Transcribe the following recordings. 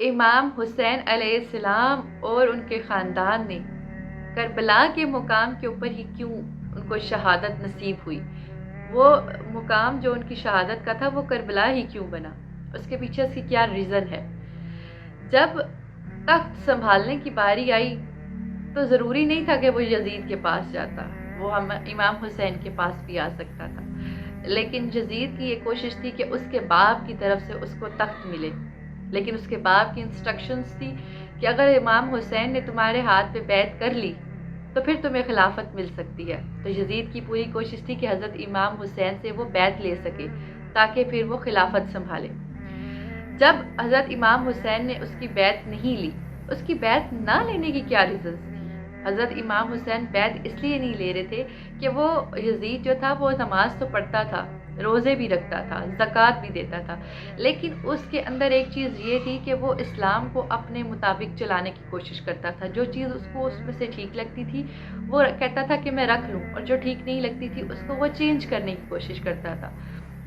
امام حسین علیہ السلام اور ان کے خاندان نے کربلا کے مقام کے اوپر ہی کیوں ان کو شہادت نصیب ہوئی، وہ مقام جو ان کی شہادت کا تھا وہ کربلا ہی کیوں بنا، اس کے پیچھے اس کی کیا ریزن ہے۔ جب تخت سنبھالنے کی باری آئی تو ضروری نہیں تھا کہ وہ یزید کے پاس جاتا، وہ امام حسین کے پاس بھی آ سکتا تھا، لیکن یزید کی یہ کوشش تھی کہ اس کے باپ کی طرف سے اس کو تخت ملے، لیکن اس کے باپ کی انسٹرکشنز تھی کہ اگر امام حسین نے تمہارے ہاتھ پہ بیعت کر لی تو پھر تمہیں خلافت مل سکتی ہے۔ تو یزید کی پوری کوشش تھی کہ حضرت امام حسین سے وہ بیعت لے سکے تاکہ پھر وہ خلافت سنبھالے۔ جب حضرت امام حسین نے اس کی بیعت نہیں لی، اس کی بیعت نہ لینے کی کیا ریزنز تھی؟ حضرت امام حسین بیعت اس لیے نہیں لے رہے تھے کہ وہ یزید جو تھا وہ نماز تو پڑھتا تھا، روزے بھی رکھتا تھا، زکوٰۃ بھی دیتا تھا، لیکن اس کے اندر ایک چیز یہ تھی کہ وہ اسلام کو اپنے مطابق چلانے کی کوشش کرتا تھا۔ جو چیز اس کو اس میں سے ٹھیک لگتی تھی وہ کہتا تھا کہ میں رکھ لوں، اور جو ٹھیک نہیں لگتی تھی اس کو وہ چینج کرنے کی کوشش کرتا تھا۔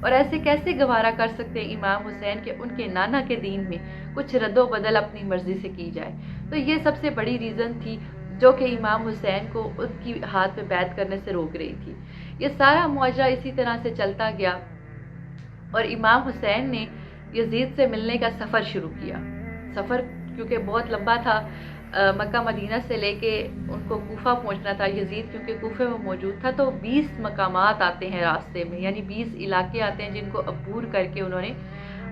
اور ایسے کیسے گوارا کر سکتے امام حسین کہ ان کے نانا کے دین میں کچھ رد و بدل اپنی مرضی سے کی جائے؟ تو یہ سب سے بڑی ریزن تھی جو کہ امام حسین کو ان کی ہاتھ پہ بیعت کرنے سے روک رہی تھی۔ یہ سارا معاہدہ اسی طرح سے چلتا گیا اور امام حسین نے یزید سے ملنے کا سفر شروع کیا۔ سفر کیونکہ بہت لمبا تھا، مکہ مدینہ سے لے کے ان کو کوفہ پہنچنا تھا، یزید کیونکہ کوفے میں موجود تھا، تو 20 مقامات آتے ہیں راستے میں، یعنی 20 علاقے آتے ہیں جن کو عبور کر کے انہوں نے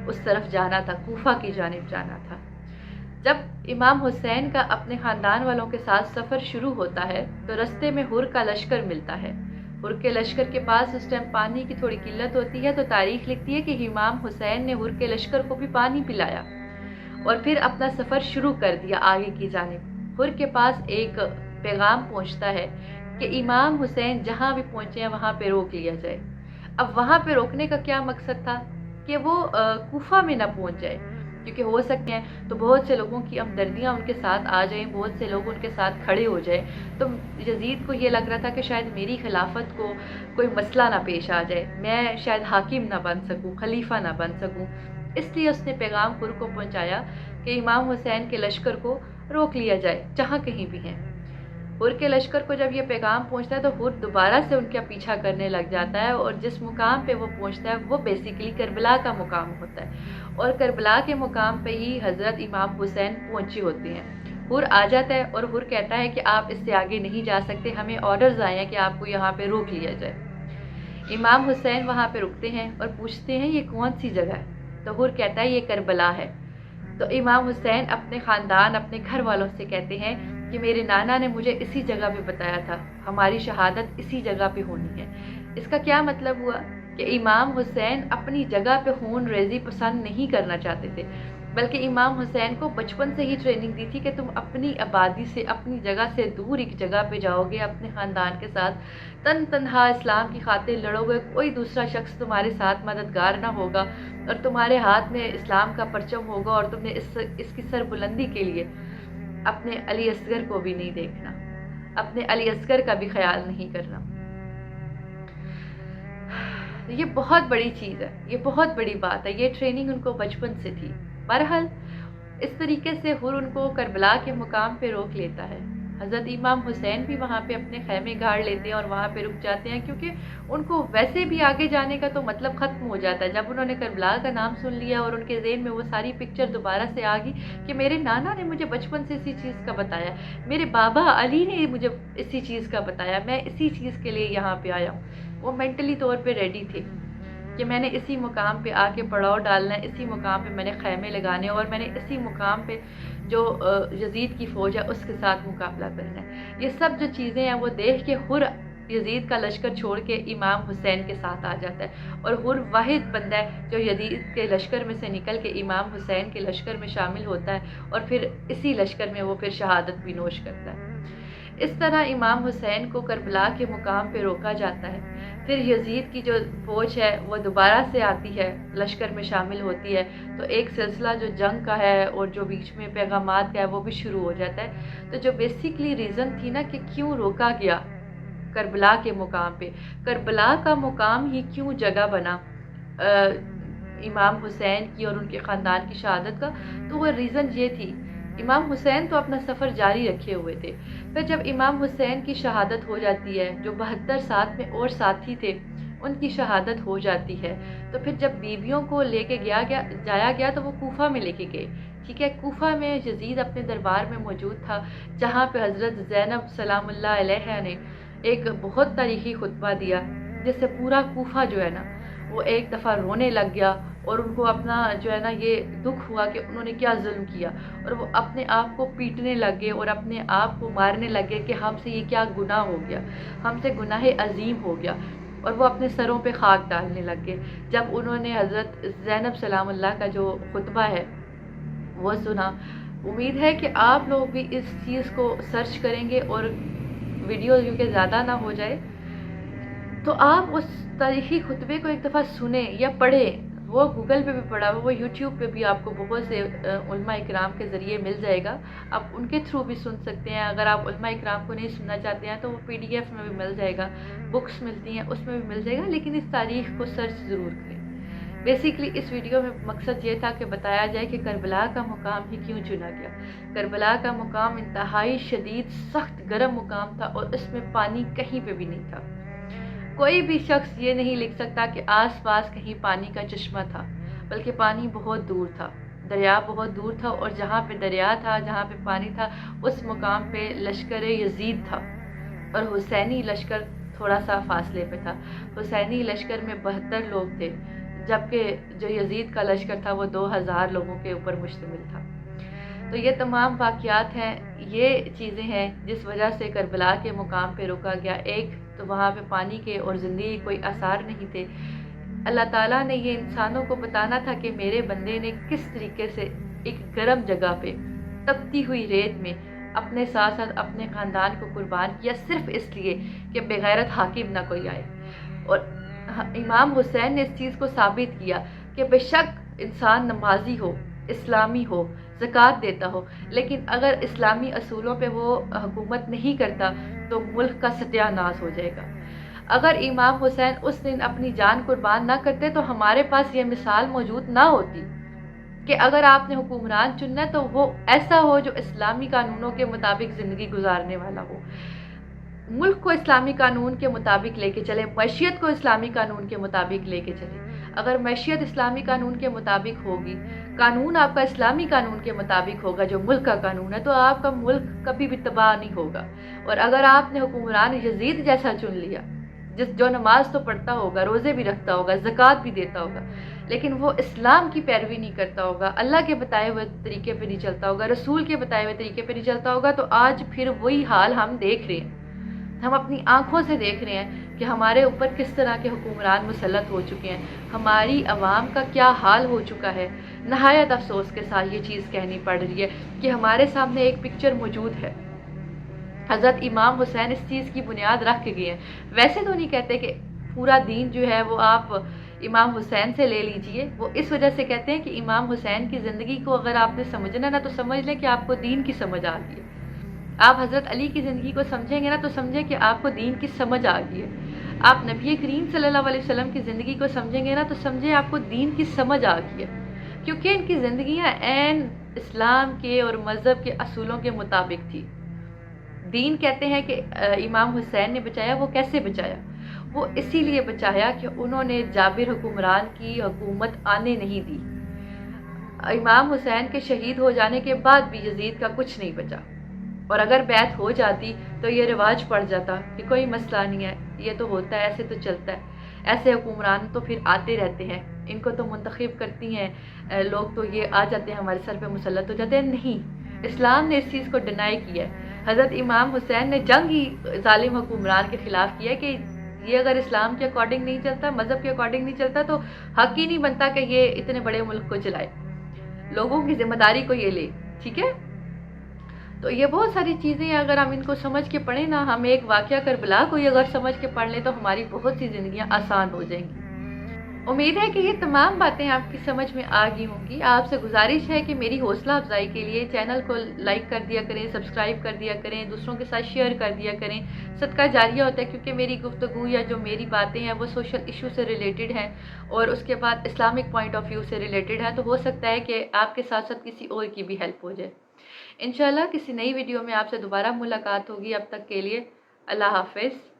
اس طرف جانا تھا، کوفہ کی جانب جانا تھا۔ جب امام حسین کا اپنے خاندان والوں کے ساتھ سفر شروع ہوتا ہے تو رستے میں ہر کا لشکر ملتا ہے۔ ہر کے لشکر کے پاس اس ٹائم پانی کی تھوڑی قلت ہوتی ہے، تو تاریخ لکھتی ہے کہ امام حسین نے ہر کے لشکر کو بھی پانی پلایا اور پھر اپنا سفر شروع کر دیا آگے کی جانب۔ ہر کے پاس ایک پیغام پہنچتا ہے کہ امام حسین جہاں بھی پہنچے ہیں وہاں پہ روک لیا جائے۔ اب وہاں پہ روکنے کا کیا مقصد تھا کہ وہ کوفہ میں نہ پہنچ جائے، کیونکہ ہو سکتے ہیں تو بہت سے لوگوں کی ہمدردیاں ان کے ساتھ آ جائیں، بہت سے لوگ ان کے ساتھ کھڑے ہو جائیں، تو یزید کو یہ لگ رہا تھا کہ شاید میری خلافت کو کوئی مسئلہ نہ پیش آ جائے، میں شاید حاکم نہ بن سکوں، خلیفہ نہ بن سکوں، اس لیے اس نے پیغام ہر کو پہنچایا کہ امام حسین کے لشکر کو روک لیا جائے جہاں کہیں بھی ہیں۔ ہر کے لشکر کو جب یہ پیغام پہنچتا ہے تو ہر دوبارہ سے ان کا پیچھا کرنے لگ جاتا ہے، اور جس مقام پہ وہ پہنچتا ہے وہ بیسیکلی کربلا کا مقام ہوتا ہے، اور کربلا کے مقام پہ ہی حضرت امام حسین پہنچے ہوتے ہیں۔ ہر آ جاتا ہے اور ہر کہتا ہے کہ آپ اس سے آگے نہیں جا سکتے، ہمیں آرڈرز آئے ہیں کہ آپ کو یہاں پہ روک لیا جائے۔ امام حسین وہاں پہ رکتے ہیں اور پوچھتے ہیں یہ کون سی جگہ ہے، تو ہر کہتا ہے یہ کربلا ہے۔ تو امام حسین اپنے خاندان، اپنے گھر والوں سے کہتے ہیں کہ میرے نانا نے مجھے اسی جگہ پہ بتایا تھا، ہماری شہادت اسی جگہ پہ ہونی ہے۔ اس کا کیا مطلب ہوا کہ امام حسین اپنی جگہ پہ خون ریزی پسند نہیں کرنا چاہتے تھے، بلکہ امام حسین کو بچپن سے ہی ٹریننگ دی تھی کہ تم اپنی آبادی سے، اپنی جگہ سے دور ایک جگہ پہ جاؤ گے، اپنے خاندان کے ساتھ تنہا اسلام کی خاطر لڑو گے، کوئی دوسرا شخص تمہارے ساتھ مددگار نہ ہوگا، اور تمہارے ہاتھ میں اسلام کا پرچم ہوگا، اور تم نے اس کی سربلندی کے لیے اپنے علی اصغر کو بھی نہیں دیکھنا، اپنے علی اصغر کا بھی خیال نہیں کرنا۔ یہ بہت بڑی چیز ہے، یہ بہت بڑی بات ہے، یہ ٹریننگ ان کو بچپن سے تھی۔ بہرحال اس طریقے سے ہر ان کو کربلا کے مقام پہ روک لیتا ہے۔ حضرت امام حسین بھی وہاں پہ اپنے خیمے گاڑ لیتے ہیں اور وہاں پہ رک جاتے ہیں، کیونکہ ان کو ویسے بھی آگے جانے کا تو مطلب ختم ہو جاتا ہے۔ جب انہوں نے کربلا کا نام سن لیا اور ان کے ذہن میں وہ ساری پکچر دوبارہ سے آ گئی کہ میرے نانا نے مجھے بچپن سے اسی چیز کا بتایا، میرے بابا علی نے مجھے اسی چیز کا بتایا، میں اسی چیز کے لیے یہاں پہ آیا ہوں، وہ مینٹلی طور پہ ریڈی تھے کہ میں نے اسی مقام پہ آ کے پڑاؤ ڈالنا ہے، اسی مقام پہ میں نے خیمے لگانے، اور میں نے اسی مقام پہ جو یزید کی فوج ہے اس کے ساتھ مقابلہ کرنا ہے۔ یہ سب جو چیزیں ہیں وہ دیکھ کے ہر یزید کا لشکر چھوڑ کے امام حسین کے ساتھ آ جاتا ہے، اور ہر واحد بندہ ہے جو یزید کے لشکر میں سے نکل کے امام حسین کے لشکر میں شامل ہوتا ہے، اور پھر اسی لشکر میں وہ پھر شہادت بھی نوش کرتا ہے۔ اس طرح امام حسین کو کربلا کے مقام پہ روکا جاتا ہے۔ پھر یزید کی جو فوج ہے وہ دوبارہ سے آتی ہے، لشکر میں شامل ہوتی ہے، تو ایک سلسلہ جو جنگ کا ہے اور جو بیچ میں پیغامات کا ہے وہ بھی شروع ہو جاتا ہے۔ تو جو بیسیکلی ریزن تھی نا کہ کیوں روکا گیا کربلا کے مقام پہ، کربلا کا مقام ہی کیوں جگہ بنا امام حسین کی اور ان کے خاندان کی شہادت کا، تو وہ ریزن یہ تھی، امام حسین تو اپنا سفر جاری رکھے ہوئے تھے، پھر جب امام حسین کی شہادت ہو جاتی ہے، جو 72 ساتھ میں اور ساتھی تھے ان کی شہادت ہو جاتی ہے، تو پھر جب بیویوں کو لے کے جایا گیا تو وہ کوفہ میں لے کے گئے، ٹھیک ہے۔ کوفہ میں یزید اپنے دربار میں موجود تھا، جہاں پہ حضرت زینب سلام اللہ علیہ نے ایک بہت تاریخی خطبہ دیا، جس سے پورا کوفہ جو ہے نا وہ ایک دفعہ رونے لگ گیا، اور ان کو اپنا جو ہے نا یہ دکھ ہوا کہ انہوں نے کیا ظلم کیا، اور وہ اپنے آپ کو پیٹنے لگے اور اپنے آپ کو مارنے لگے کہ ہم سے یہ کیا گناہ ہو گیا، ہم سے گناہ عظیم ہو گیا، اور وہ اپنے سروں پہ خاک ڈالنے لگے جب انہوں نے حضرت زینب سلام اللہ کا جو خطبہ ہے وہ سنا۔ امید ہے کہ آپ لوگ بھی اس چیز کو سرچ کریں گے، اور ویڈیو کیونکہ زیادہ نہ ہو جائے تو آپ اس تاریخی خطبے کو ایک دفعہ سنیں یا پڑھیں، وہ گوگل پہ بھی پڑھا ہوا، وہ یوٹیوب پہ بھی آپ کو بہت سے علماء اکرام کے ذریعے مل جائے گا، آپ ان کے تھرو بھی سن سکتے ہیں۔ اگر آپ علماء اکرام کو نہیں سننا چاہتے ہیں تو وہ PDF میں بھی مل جائے گا، بکس ملتی ہیں اس میں بھی مل جائے گا، لیکن اس تاریخ کو سرچ ضرور کریں۔ بیسیکلی اس ویڈیو میں مقصد یہ تھا کہ بتایا جائے کہ کربلا کا مقام ہی کیوں چنا گیا۔ کربلا کا مقام انتہائی شدید سخت گرم مقام تھا، اور اس میں پانی کہیں پہ بھی نہیں تھا۔ کوئی بھی شخص یہ نہیں لکھ سکتا کہ آس پاس کہیں پانی کا چشمہ تھا، بلکہ پانی بہت دور تھا، دریا بہت دور تھا، اور جہاں پہ دریا تھا، جہاں پہ پانی تھا، اس مقام پہ لشکر یزید تھا، اور حسینی لشکر تھوڑا سا فاصلے پہ تھا۔ حسینی لشکر میں 72 لوگ تھے، جبکہ جو یزید کا لشکر تھا وہ 2000 لوگوں کے اوپر مشتمل تھا۔ تو یہ تمام واقعات ہیں، یہ چیزیں ہیں جس وجہ سے کربلا کے مقام پہ رکا گیا۔ ایک تو وہاں پہ پانی کے اور زندگی کوئی آثار نہیں تھے۔ اللہ تعالیٰ نے یہ انسانوں کو بتانا تھا کہ میرے بندے نے کس طریقے سے ایک گرم جگہ پہ تپتی ہوئی ریت میں اپنے ساتھ ساتھ اپنے خاندان کو قربان کیا، صرف اس لیے کہ بغیرت حاکم نہ کوئی آئے۔ اور امام حسین نے اس چیز کو ثابت کیا کہ بے شک انسان نمازی ہو، اسلامی ہو، زکوٰۃ دیتا ہو، لیکن اگر اسلامی اصولوں پہ وہ حکومت نہیں کرتا تو ملک کا ستیہ ناش ہو جائے گا۔ اگر امام حسین اس دن اپنی جان قربان نہ کرتے تو ہمارے پاس یہ مثال موجود نہ ہوتی کہ اگر آپ نے حکمران چننا ہے تو وہ ایسا ہو جو اسلامی قانونوں کے مطابق زندگی گزارنے والا ہو، ملک کو اسلامی قانون کے مطابق لے کے چلے، معیشت کو اسلامی قانون کے مطابق لے کے چلے۔ اگر معیشت اسلامی قانون کے مطابق ہوگی، قانون آپ کا اسلامی قانون کے مطابق ہوگا جو ملک کا قانون ہے، تو آپ کا ملک کبھی بھی تباہ نہیں ہوگا۔ اور اگر آپ نے حکمران یزید جیسا چن لیا، جو نماز تو پڑھتا ہوگا، روزے بھی رکھتا ہوگا، زکوٰۃ بھی دیتا ہوگا، لیکن وہ اسلام کی پیروی نہیں کرتا ہوگا، اللہ کے بتائے ہوئے طریقے پہ نہیں چلتا ہوگا، رسول کے بتائے ہوئے طریقے پہ نہیں چلتا ہوگا، تو آج پھر وہی حال ہم دیکھ رہے ہیں۔ ہم اپنی آنکھوں سے دیکھ رہے ہیں کہ ہمارے اوپر کس طرح کے حکمران مسلط ہو چکے ہیں، ہماری عوام کا کیا حال ہو چکا ہے۔ نہایت افسوس کے ساتھ یہ چیز کہنی پڑ رہی ہے کہ ہمارے سامنے ایک پکچر موجود ہے، حضرت امام حسین اس چیز کی بنیاد رکھ کے گئے ہیں۔ ویسے تو نہیں کہتے کہ پورا دین جو ہے وہ آپ امام حسین سے لے لیجئے، وہ اس وجہ سے کہتے ہیں کہ امام حسین کی زندگی کو اگر آپ نے سمجھنا نا تو سمجھ لیں کہ آپ کو دین کی سمجھ آ گئی ہے۔ آپ حضرت علی کی زندگی کو سمجھیں گے نا تو سمجھیں کہ آپ کو دین کی سمجھ آ گئی ہے۔ آپ نبی کریم صلی اللہ علیہ وسلم کی زندگی کو سمجھیں گے نا تو سمجھیں آپ کو دین کی سمجھ آ گئی ہے، کیونکہ ان کی زندگیاں عین اسلام کے اور مذہب کے اصولوں کے مطابق تھی۔ دین کہتے ہیں کہ امام حسین نے بچایا، وہ کیسے بچایا؟ وہ اسی لیے بچایا کہ انہوں نے جابر حکمران کی حکومت آنے نہیں دی۔ امام حسین کے شہید ہو جانے کے بعد بھی یزید کا کچھ نہیں بچا، اور اگر بیعت ہو جاتی تو یہ رواج پڑ جاتا کہ کوئی مسئلہ نہیں ہے، یہ تو ہوتا ہے، ایسے تو چلتا ہے، ایسے حکمران تو پھر آتے رہتے ہیں، ان کو تو منتخب کرتی ہیں لوگ، تو یہ آ جاتے ہیں ہمارے سر پہ مسلط ہو جاتے ہیں۔ نہیں، اسلام نے اس چیز کو ڈینائی کیا ہے۔ حضرت امام حسین نے جنگ ہی ظالم حکمران کے خلاف کیا کہ یہ اگر اسلام کے اکارڈنگ نہیں چلتا، مذہب کے اکارڈنگ نہیں چلتا، تو حق ہی نہیں بنتا کہ یہ اتنے بڑے ملک کو چلائے، لوگوں کی ذمہ داری کو یہ لے، ٹھیک ہے؟ تو یہ بہت ساری چیزیں ہیں، اگر ہم ان کو سمجھ کے پڑھیں نا، ہم ایک واقعہ کربلا کو ہی اگر سمجھ کے پڑھ لیں تو ہماری بہت سی زندگیاں آسان ہو جائیں گی۔ امید ہے کہ یہ تمام باتیں آپ کی سمجھ میں آ گئی ہوں گی۔ آپ سے گزارش ہے کہ میری حوصلہ افزائی کے لیے چینل کو لائک کر دیا کریں، سبسکرائب کر دیا کریں، دوسروں کے ساتھ شیئر کر دیا کریں۔ صدقہ جاریہ ہوتا ہے، کیونکہ میری گفتگو یا جو میری باتیں ہیں وہ سوشل ایشو سے ریلیٹڈ ہیں اور اس کے بعد اسلامک پوائنٹ آف ویو سے ریلیٹڈ ہے، تو ہو سکتا ہے کہ آپ کے ساتھ ساتھ کسی اور کی بھی ہیلپ ہو جائے۔ انشاءاللہ کسی نئی ویڈیو میں آپ سے دوبارہ ملاقات ہوگی۔ اب تک کے لیے اللہ حافظ۔